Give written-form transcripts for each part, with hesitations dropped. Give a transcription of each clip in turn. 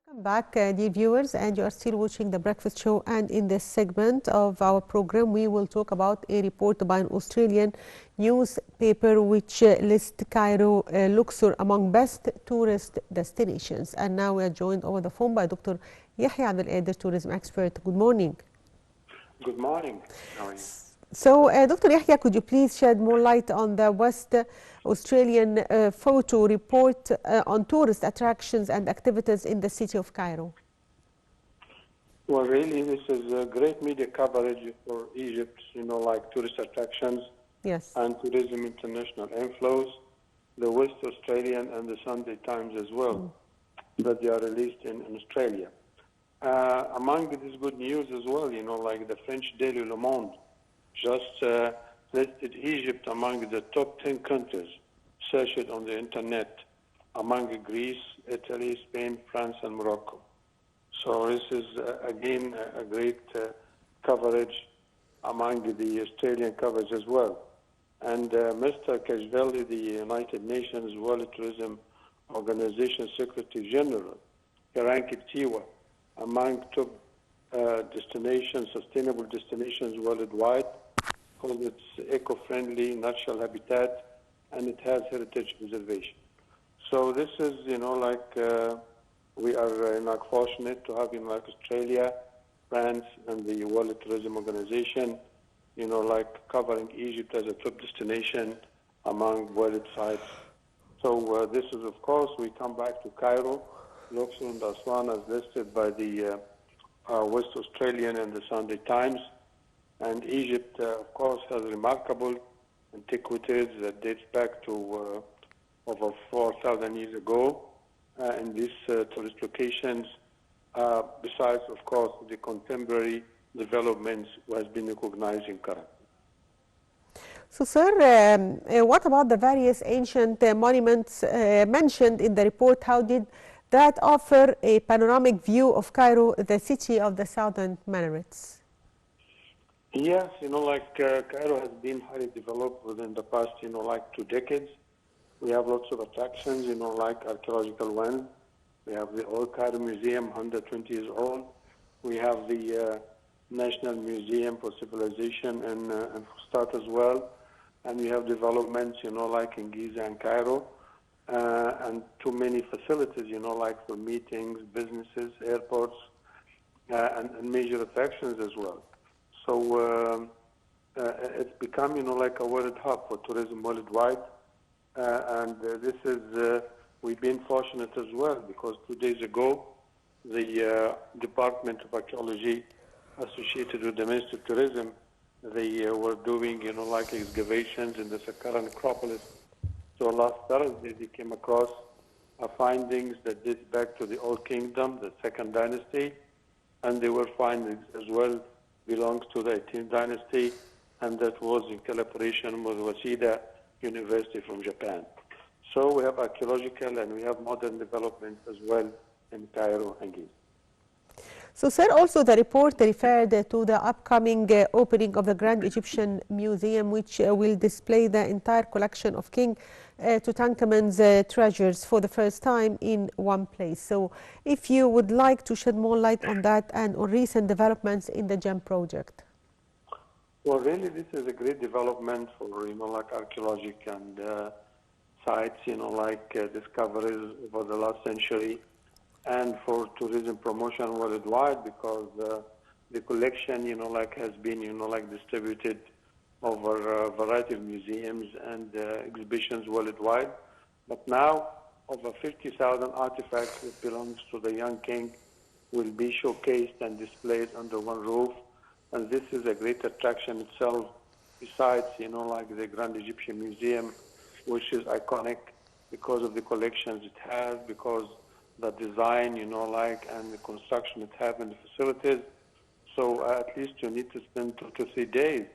Welcome back, dear viewers, and you are still watching The Breakfast Show. And in this segment of our program, we will talk about a report by an Australian newspaper which lists Cairo, Luxor among best tourist destinations. And now we are joined over the phone by Dr. Yehya, Abdul, tourism expert. Good morning. Good morning. How are you? So, Dr. Yehya, could you please shed more light on the West Australian photo report on tourist attractions and activities in the city of Cairo? Well, really, this is a great media coverage for Egypt, like tourist attractions and tourism international inflows, the West Australian and the Sunday Times as well, that they are released in Australia. Among this good news as well, like the French daily Le Monde just listed Egypt among the top 10 countries searched on the internet, among Greece, Italy, Spain, France, and Morocco. So this is, again, a great coverage among the Australian coverage as well. And Mr. Kajveli, the United Nations World Tourism Organization Secretary General, he ranked Tiwa among top destinations, sustainable destinations worldwide, because it's eco-friendly, natural habitat, and it has heritage preservation. So this is, we are fortunate to have, Australia, France, and the World Tourism Organization, covering Egypt as a top destination among world sites. So this is, of course, we come back to Cairo, Luxor and Aswan as listed by the West Australian and the Sunday Times. And Egypt, of course, has remarkable antiquities that dates back to over 4,000 years ago in these tourist locations, besides, of course, the contemporary developments who has been recognized in Cairo. So, sir, what about the various ancient monuments mentioned in the report? How did that offer a panoramic view of Cairo, the city of the southern minarets? Yes, Cairo has been highly developed within the past, 2 decades. We have lots of attractions, like archaeological ones. We have the Old Cairo Museum, 120 years old. We have the National Museum for Civilization and for Start as well. And we have developments, like in Giza and Cairo. And too many facilities, like for meetings, businesses, airports, and major attractions as well. So it's become, like a world hub for tourism worldwide. And this is, we've been fortunate as well, because 2 days ago, the Department of Archaeology associated with the Ministry of Tourism, they were doing, like excavations in the Saqqara necropolis. So last Thursday, they came across findings that date back to the Old Kingdom, the Second Dynasty, and they were findings as well belongs to the 18th dynasty, and that was in collaboration with Waseda University from Japan. So we have archaeological and we have modern development as well in Cairo and Giza. So, sir, also the report referred to the upcoming opening of the Grand Egyptian Museum, which will display the entire collection of King Tutankhamun's treasures for the first time in one place. So, if you would like to shed more light on that and on recent developments in the GEM project. Well, really, this is a great development for, like archaeological and sites, discoveries over the last century, and for tourism promotion worldwide, because the collection, has been, distributed over a variety of museums and exhibitions worldwide. But now, over 50,000 artifacts that belongs to the young king will be showcased and displayed under one roof. And this is a great attraction itself, besides, like the Grand Egyptian Museum, which is iconic because of the collections it has, because the design, and the construction it has in the facilities. So at least you need to spend 2 to 3 days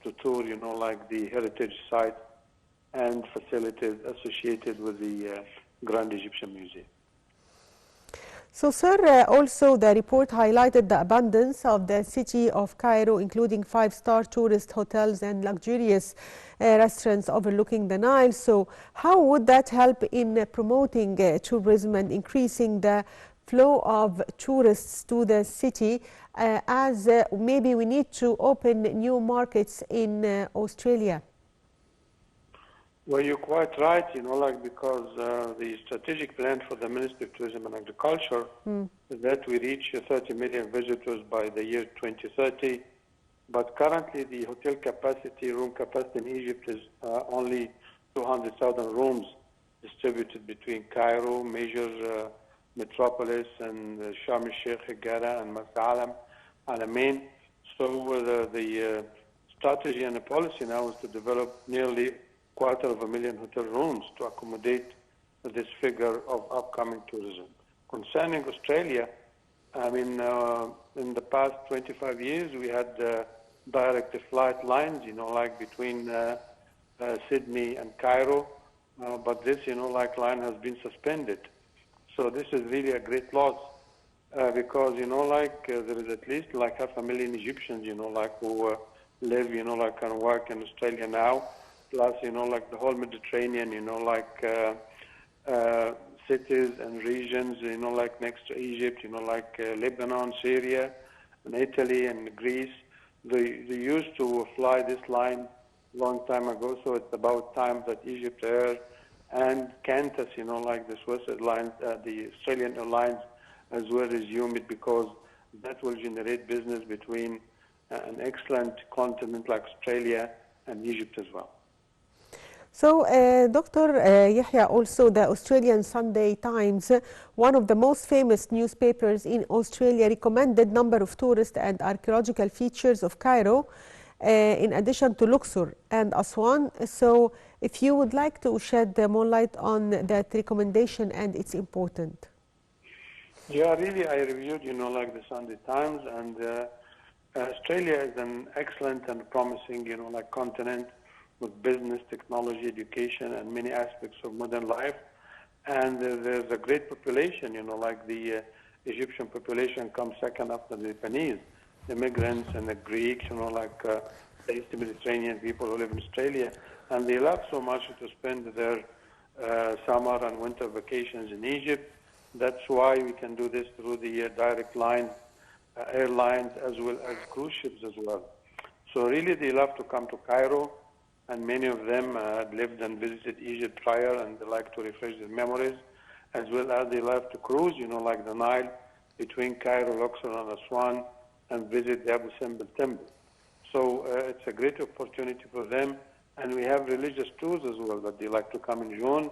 to tour, like the heritage sites and facilities associated with the Grand Egyptian Museum. So, sir, also the report highlighted the abundance of the city of Cairo, including 5-star tourist hotels and luxurious restaurants overlooking the Nile. So how would that help in promoting tourism and increasing the flow of tourists to the city, as maybe we need to open new markets in Australia? Well, you're quite right, because the strategic plan for the Ministry of Tourism and Agriculture is that we reach 30 million visitors by the year 2030. But currently, the hotel capacity, room capacity in Egypt is only 200,000 rooms distributed between Cairo, major metropolis, and Sharm el-Sheikh, Qader, and Marsa Alamein. So the strategy and the policy now is to develop nearly 250,000 hotel rooms to accommodate this figure of upcoming tourism. Concerning Australia, I mean, in the past 25 years, we had direct flight lines, like between Sydney and Cairo, but this, line has been suspended. So this is really a great loss because, there is at least 500,000 Egyptians, who live, and work in Australia now. Plus, the whole Mediterranean, cities and regions, next to Egypt, Lebanon, Syria, and Italy and Greece. They used to fly this line long time ago, so it's about time that Egypt Air and Qantas, the Swiss Airlines, the Australian Airlines, as well resume it, because that will generate business between an excellent continent like Australia and Egypt as well. So, Dr. Yehya, also the Australian Sunday Times, one of the most famous newspapers in Australia, recommended number of tourist and archaeological features of Cairo, in addition to Luxor and Aswan. So, if you would like to shed more light on that recommendation and its importance. Yeah, really, I reviewed, the Sunday Times, and Australia is an excellent and promising, continent, with business, technology, education, and many aspects of modern life. And there's a great population, the Egyptian population comes second after the Japanese, the immigrants and the Greeks, the East Mediterranean people who live in Australia. And they love so much to spend their summer and winter vacations in Egypt. That's why we can do this through the direct lines, airlines, as well as cruise ships as well. So really they love to come to Cairo, and many of them had lived and visited Egypt prior, and they like to refresh their memories, as well as they love to cruise, like the Nile, between Cairo, Luxor, and Aswan, and visit the Abu Simbel temple. So it's a great opportunity for them, and we have religious tours as well that they like to come in June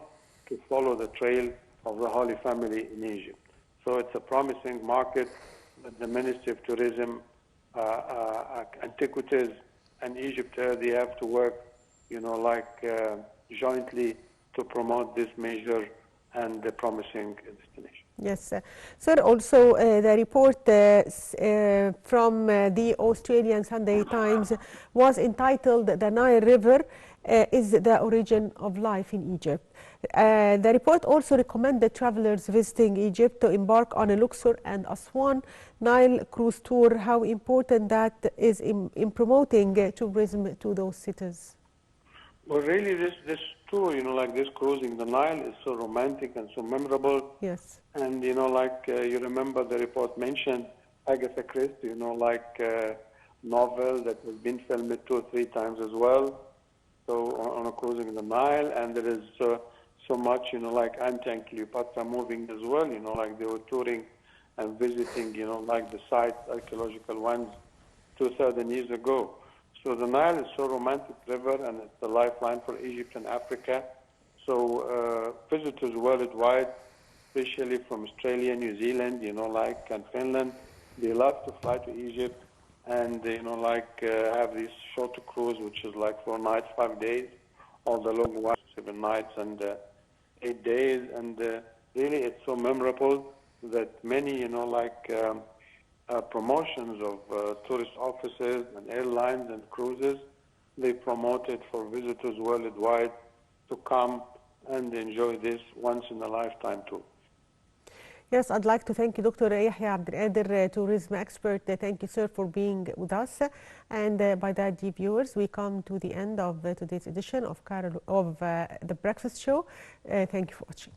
to follow the trail of the Holy Family in Egypt. So it's a promising market that the Ministry of Tourism, Antiquities, and Egypt, they have to work jointly to promote this major and promising destination. Yes, sir. Also, the report from the Australian Sunday Times was entitled "The Nile River is the Origin of Life in Egypt." The report also recommended travelers visiting Egypt to embark on a Luxor and Aswan Nile cruise tour. How important that is in promoting tourism to those cities? Well, really, this tour, this cruising the Nile is so romantic and so memorable. Yes. And, you remember the report mentioned Agatha Christie, novel that has been filmed 2 or 3 times as well. So on a cruising the Nile, and there is so much, Antony and Cleopatra moving as well, they were touring and visiting, the sites, archaeological ones, 2,000 years ago. So the Nile is so romantic river, and it's a lifeline for Egypt and Africa. So visitors worldwide, especially from Australia, New Zealand, and Finland, they love to fly to Egypt and, have this short cruise, which is 4 nights, 5 days, or the long one, 7 nights and 8 days. And really it's so memorable that many, promotions of tourist offices and airlines and cruises, they promote it for visitors worldwide to come and enjoy this once-in-a-lifetime tour. Yes, I'd like to thank you, Dr. Yehya Abdul, tourism expert. Thank you, sir, for being with us. And by that, dear viewers, we come to the end of today's edition of the Breakfast Show. Thank you for watching.